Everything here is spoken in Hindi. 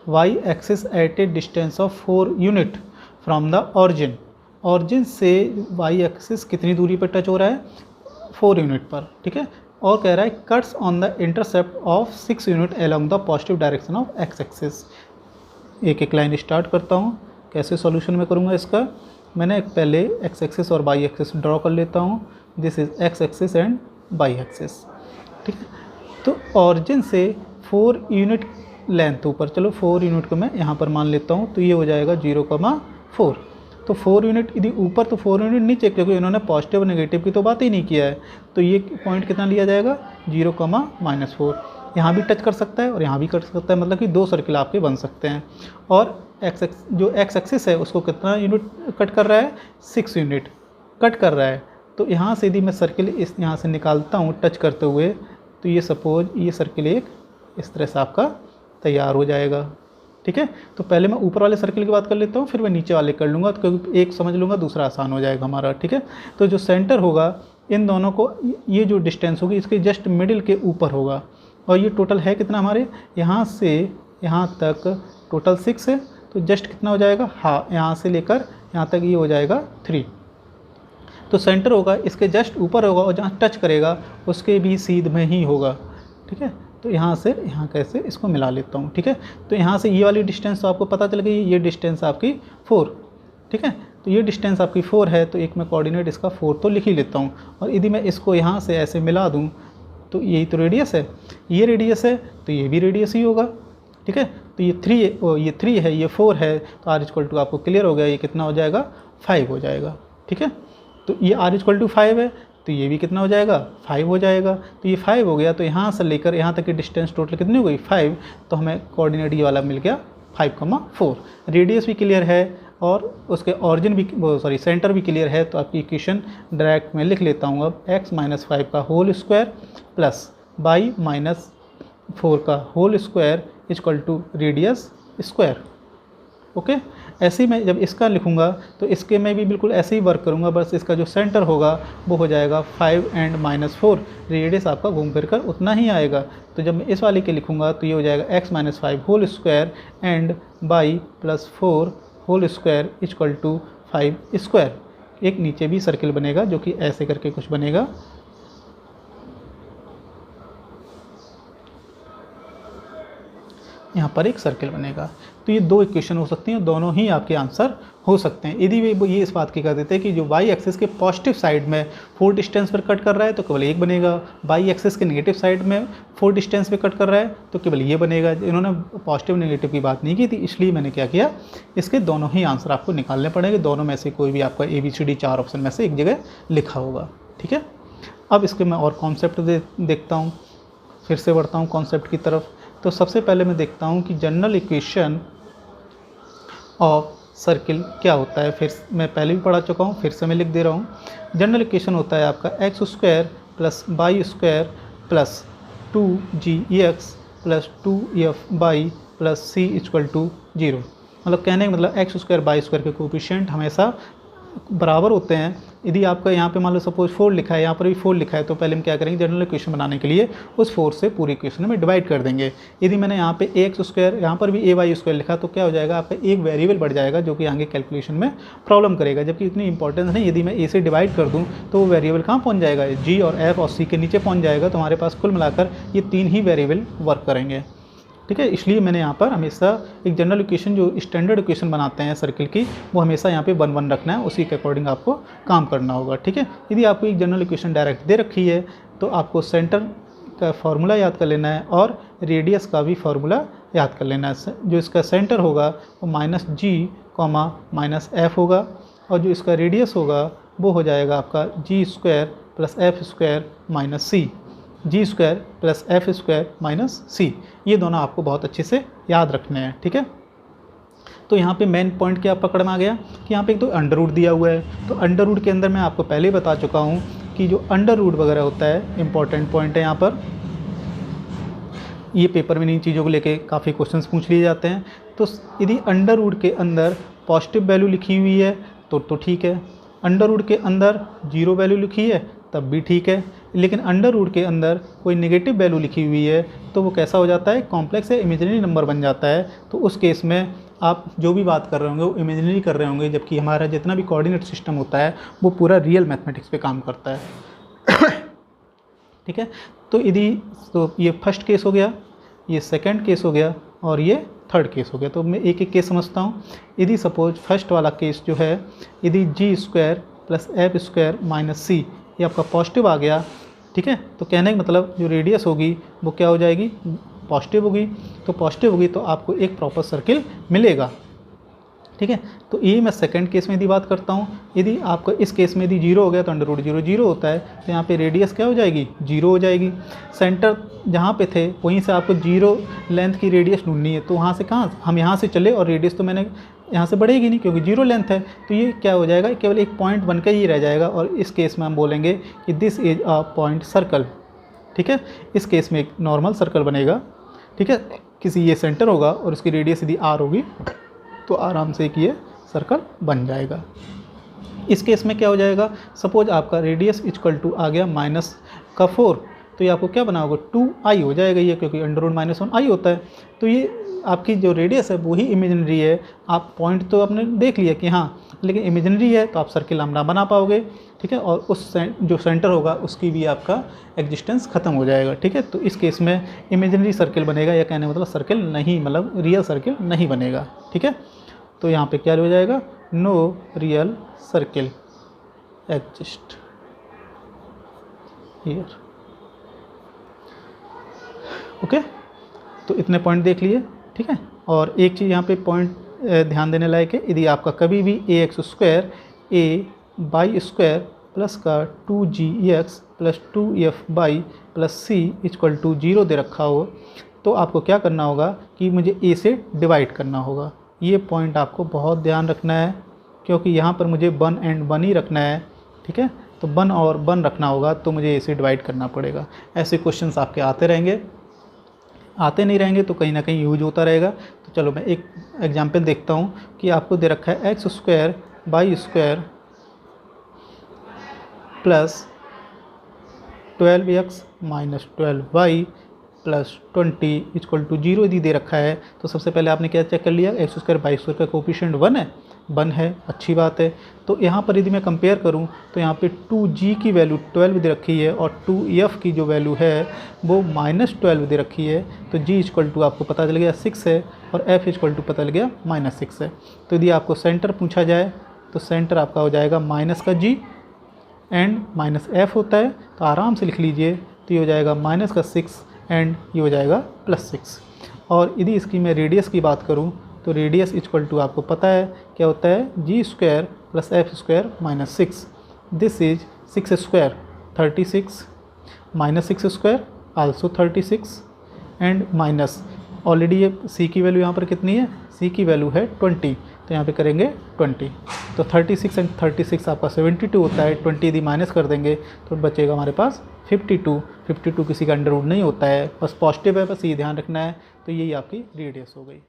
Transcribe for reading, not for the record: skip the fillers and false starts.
Y axis at a distance of 4 unit from the origin. Origin से वाई एक्सिस कितनी दूरी पर टच हो रहा है, 4 यूनिट पर, ठीक है। और कह रहा है cuts on the intercept of 6 unit along the positive direction of x axis. एक एक लाइन स्टार्ट करता हूँ, कैसे सॉल्यूशन में करूँगा इसका। मैंने पहले एक्स एक्सिस और वाई एक्सिस ड्रॉ कर लेता हूँ। This is X axis and Y axis, ठीक है। तो ऑरिजिन से 4 यूनिट लेंथ ऊपर, चलो 4 यूनिट को मैं यहाँ पर मान लेता हूँ, तो ये हो जाएगा 0,4। तो 4 यूनिट यदि ऊपर तो 4 यूनिट नीचे, क्योंकि इन्होंने पॉजिटिव और नेगेटिव की तो बात ही नहीं किया है। तो ये पॉइंट कितना लिया जाएगा, 0,-4। यहाँ भी टच कर सकता है और यहाँ भी कर सकता है, मतलब कि 2 सर्किल आपके बन सकते हैं। और जो एक्स एक्सिस है उसको कितना यूनिट कट कर रहा है, 6 यूनिट कट कर रहा है। तो यहाँ से यदि मैं सर्किल इस यहाँ से निकालता हूँ टच करते हुए, तो ये सपोज ये सर्किल एक इस तरह से आपका तैयार हो जाएगा, ठीक है। तो पहले मैं ऊपर वाले सर्किल की बात कर लेता हूँ, फिर मैं नीचे वाले कर लूँगा, तो क्योंकि एक समझ लूँगा दूसरा आसान हो जाएगा हमारा, ठीक है। तो जो सेंटर होगा इन दोनों को, ये जो डिस्टेंस होगी इसके जस्ट मिडिल के ऊपर होगा। और ये टोटल है कितना हमारे, यहाँ से यहाँ तक टोटल 6 है, तो जस्ट कितना हो जाएगा, हाँ यहाँ से लेकर यहाँ तक ये हो जाएगा 3। तो सेंटर होगा इसके जस्ट ऊपर होगा और जहाँ टच करेगा उसके भी सीध में ही होगा, ठीक है। तो यहाँ से यहाँ कैसे इसको मिला लेता हूँ, ठीक है। तो यहाँ से ये वाली डिस्टेंस तो आपको पता चल गई, ये डिस्टेंस आपकी 4, ठीक है। तो ये डिस्टेंस आपकी 4 है, तो एक मैं कोऑर्डिनेट इसका 4 तो लिख ही लेता हूँ। और यदि मैं इसको यहाँ से ऐसे मिला दूँ तो यही तो रेडियस है, ये रेडियस है, तो ये भी रेडियस ही होगा, ठीक है। तो ये 3 है, ये 4 है, तो r आपको क्लियर हो गया, ये कितना हो जाएगा, 5 हो जाएगा, ठीक है। तो ये r=5 है, तो ये भी कितना हो जाएगा, 5 हो जाएगा। तो ये 5 हो गया, तो यहाँ से लेकर यहाँ तक की डिस्टेंस टोटल कितनी हो गई, 5। तो हमें कोऑर्डिनेट ये वाला मिल गया 5,4। रेडियस भी क्लियर है और उसके ऑरिजिन भी, सेंटर भी क्लियर है। तो आपकी इक्वेशन डायरेक्ट में लिख लेता हूँ अब, x-5 का होल स्क्वायर प्लस y-4 का whole square equal to radius square. Okay, ऐसे ही मैं जब इसका लिखूंगा तो इसके में भी बिल्कुल ऐसे ही वर्क करूंगा, बस इसका जो सेंटर होगा वो हो जाएगा 5 एंड -4, रेडियस आपका घूम फिर कर उतना ही आएगा। तो जब मैं इस वाले के लिखूंगा तो ये हो जाएगा x-5 whole square and y+4 whole square equal to 5 square. एक नीचे भी सर्किल बनेगा जो कि ऐसे करके कुछ बनेगा, यहाँ पर एक सर्किल बनेगा। तो ये 2 इक्वेशन हो सकती हैं, दोनों ही आपके आंसर हो सकते हैं। यदि वो ये इस बात की कर देते हैं कि जो y एक्सिस के पॉजिटिव साइड में 4 डिस्टेंस पर कट कर रहा है तो केवल एक बनेगा, y एक्सिस के नेगेटिव साइड में 4 डिस्टेंस पे कट कर रहा है तो केवल ये बनेगा। इन्होंने पॉजिटिव नेगेटिव की बात नहीं की थी, इसलिए मैंने क्या किया, इसके दोनों ही आंसर आपको निकालने पड़ेंगे। दोनों में से कोई भी आपका ABCD 4 ऑप्शन में से एक जगह लिखा होगा, ठीक है। अब इसके मैं और कॉन्सेप्ट देखता हूँ, फिर से बढ़ता हूँ कॉन्सेप्ट की तरफ। तो सबसे पहले मैं देखता हूँ कि जनरल इक्वेशन ऑफ सर्किल क्या होता है। फिर मैं पहले भी पढ़ा चुका हूँ, फिर से मैं लिख दे रहा हूँ। जनरल इक्वेशन होता है आपका x² plus y² plus 2gx plus 2fy plus c equal to 0। मतलब कहने का मतलब x² y² के कोएफिशिएंट हमेशा बराबर होते हैं। यदि आपका यहाँ पे मान लो सपोज 4 लिखा है, यहाँ पर भी 4 लिखा है, तो पहले हम क्या करेंगे, जनरल इक्वेशन बनाने के लिए उस 4 से पूरी इक्वेशन में डिवाइड कर देंगे। यदि मैंने यहाँ पे ax², यहाँ पर भी ay² लिखा, तो क्या हो जाएगा, आपका एक वेरिएबल बढ़ जाएगा जो कि आगे कैलकुलेशन में प्रॉब्लम करेगा, जबकि इतनी इंपॉर्टेंस नहीं। यदि मैं a से डिवाइड कर दूँ तो वो वेरिएबल कहाँ पहुँच जाएगा, g और f और c के नीचे पहुँच जाएगा। तो हमारे पास कुल मिलाकर ये 3 ही वेरिएबल वर्क करेंगे, ठीक है। इसलिए मैंने यहाँ पर हमेशा एक जनरल इक्वेशन जो स्टैंडर्ड इक्वेशन बनाते हैं सर्किल की, वो हमेशा यहाँ पे 1 रखना है, उसी के अकॉर्डिंग आपको काम करना होगा, ठीक है। यदि आपको एक जनरल इक्वेशन डायरेक्ट दे रखी है तो आपको सेंटर का फार्मूला याद कर लेना है और रेडियस का भी फार्मूला याद कर लेना है। जो इसका सेंटर होगा वो -g, -f होगा, और जो इसका रेडियस होगा वो हो जाएगा आपका g² plus f² - c, g² plus f² - c। ये दोनों आपको बहुत अच्छे से याद रखने हैं, ठीक है। तो यहाँ पे मेन पॉइंट क्या पकड़ में आ गया कि यहाँ पे एक तो अंडर रूट दिया हुआ है। तो अंडर रूट के अंदर मैं आपको पहले ही बता चुका हूँ कि जो अंडर रूट वगैरह होता है, इंपॉर्टेंट पॉइंट है यहाँ पर। ये पेपर में इन चीज़ों को लेके काफ़ी क्वेश्चंस पूछ लिए जाते हैं। तो यदि अंडर रूट के अंदर पॉजिटिव वैल्यू लिखी हुई है तो ठीक है, अंडर रूट के अंदर 0 वैल्यू लिखी है तब भी ठीक है, लेकिन अंडर रूट के अंदर कोई नेगेटिव वैल्यू लिखी हुई है तो वो कैसा हो जाता है, कॉम्प्लेक्स या इमेजिनरी नंबर बन जाता है। तो उस केस में आप जो भी बात कर रहे होंगे वो इमेजिनरी कर रहे होंगे, जबकि हमारा जितना भी कोऑर्डिनेट सिस्टम होता है वो पूरा रियल मैथमेटिक्स पे काम करता है। ठीक है, तो ये फर्स्ट केस हो गया, ये सेकंड केस हो गया और ये थर्ड केस हो गया। तो मैं एक एक केस समझता हूँ। यदि सपोज फर्स्ट वाला केस जो है, यदि G square plus F square minus C ये आपका पॉजिटिव आ गया, ठीक है, तो कहने का मतलब जो रेडियस होगी वो क्या हो जाएगी, पॉजिटिव होगी। तो पॉजिटिव होगी तो आपको एक प्रॉपर सर्किल मिलेगा। ठीक है, तो ये मैं सेकंड केस में यदि बात करता हूँ, यदि आपको इस केस में यदि जीरो हो गया तो अंडर रूट जीरो जीरो होता है, तो यहाँ पे रेडियस क्या हो जाएगी, जीरो हो जाएगी। सेंटर जहाँ पे थे वहीं से आपको जीरो लेंथ की रेडियस ढूंढनी है, तो वहाँ से कहाँ, हम यहाँ से चले और रेडियस तो मैंने यहाँ से बढ़ेगी नहीं क्योंकि जीरो लेंथ है, तो ये क्या हो जाएगा, केवल एक पॉइंट बनकर ही रह जाएगा। और इस केस में हम बोलेंगे कि this is a point circle. ठीक है, इस केस में एक नॉर्मल सर्कल बनेगा। ठीक है, किसी ये सेंटर होगा और उसकी रेडियस यदि आर होगी तो आराम से एक ये सर्कल बन जाएगा। इस केस में क्या हो जाएगा, सपोज आपका रेडियस इक्वल टू आ गया माइनस का 4, तो ये आपको क्या बना होगा, 2i हो जाएगा ये, क्योंकि अंडर रूट माइनस 1i होता है। तो ये आपकी जो रेडियस है वही इमेजिनरी है। आप पॉइंट तो आपने देख लिया कि हाँ, लेकिन इमेजिनरी है तो आप सर्किल हम ना बना पाओगे। ठीक है, और उस जो सेंटर होगा उसकी भी आपका एग्जिस्टेंस ख़त्म हो जाएगा। ठीक है, तो इस केस में इमेजिनरी सर्किल बनेगा, या कहने मतलब सर्किल नहीं, मतलब रियल सर्किल नहीं बनेगा। ठीक है, तो यहाँ पे क्या हो जाएगा, no real circle exist here. Okay, तो इतने पॉइंट देख लिए। ठीक है, और एक चीज़ यहाँ पे पॉइंट ध्यान देने लायक है, यदि आपका कभी भी A X square A by square plus का 2gx plus 2f by plus C equal to 0 दे रखा हो, तो आपको क्या करना होगा कि मुझे a से डिवाइड करना होगा। ये पॉइंट आपको बहुत ध्यान रखना है, क्योंकि यहाँ पर मुझे 1 एंड 1 ही रखना है। ठीक है, तो 1 और 1 रखना होगा, तो मुझे a से डिवाइड करना पड़ेगा। ऐसे क्वेश्चंस आपके आते रहेंगे, आते नहीं रहेंगे तो कहीं ना कहीं यूज होता रहेगा। तो चलो मैं एक एग्जांपल देखता हूँ कि आपको दे रखा है X square by square plus 12x minus 12y plus 20 equal to 0 यदि दे रखा है, तो सबसे पहले आपने क्या चेक कर लिया, एक्स स्क्वायर बाई स्क्वायर का कोफिशिएंट 1 है, अच्छी बात है। तो यहाँ पर यदि मैं कंपेयर करूँ तो यहाँ पे 2g की वैल्यू 12 दे रखी है और 2f की जो वैल्यू है वो -12 दे रखी है। तो g इक्वल टू आपको पता चल गया 6 है और f इक्वल टू पता चल गया -6 है। तो यदि आपको सेंटर पूछा जाए तो सेंटर आपका हो जाएगा माइनस का g एंड माइनस f होता है, तो आराम से लिख लीजिए। तो ये हो जाएगा माइनस का 6 एंड ये हो जाएगा +6। और यदि इसकी मैं रेडियस की बात करूँ तो रेडियस इक्वल टू आपको पता है क्या होता है, g square plus f square minus 6। This is 6 square 36 minus 6 square also 36 and minus already ये c की वैल्यू यहाँ पर कितनी है, c की वैल्यू है 20, तो यहाँ पे करेंगे 20। तो 36 एंड 36 आपका 72 होता है। 20 यदि माइनस कर देंगे तो बचेगा हमारे पास 52। 52 किसी का अंडर रूट नहीं होता है, बस पॉजिटिव है, बस ये ध्यान रखना है। तो यही आपकी रेडियस हो गई।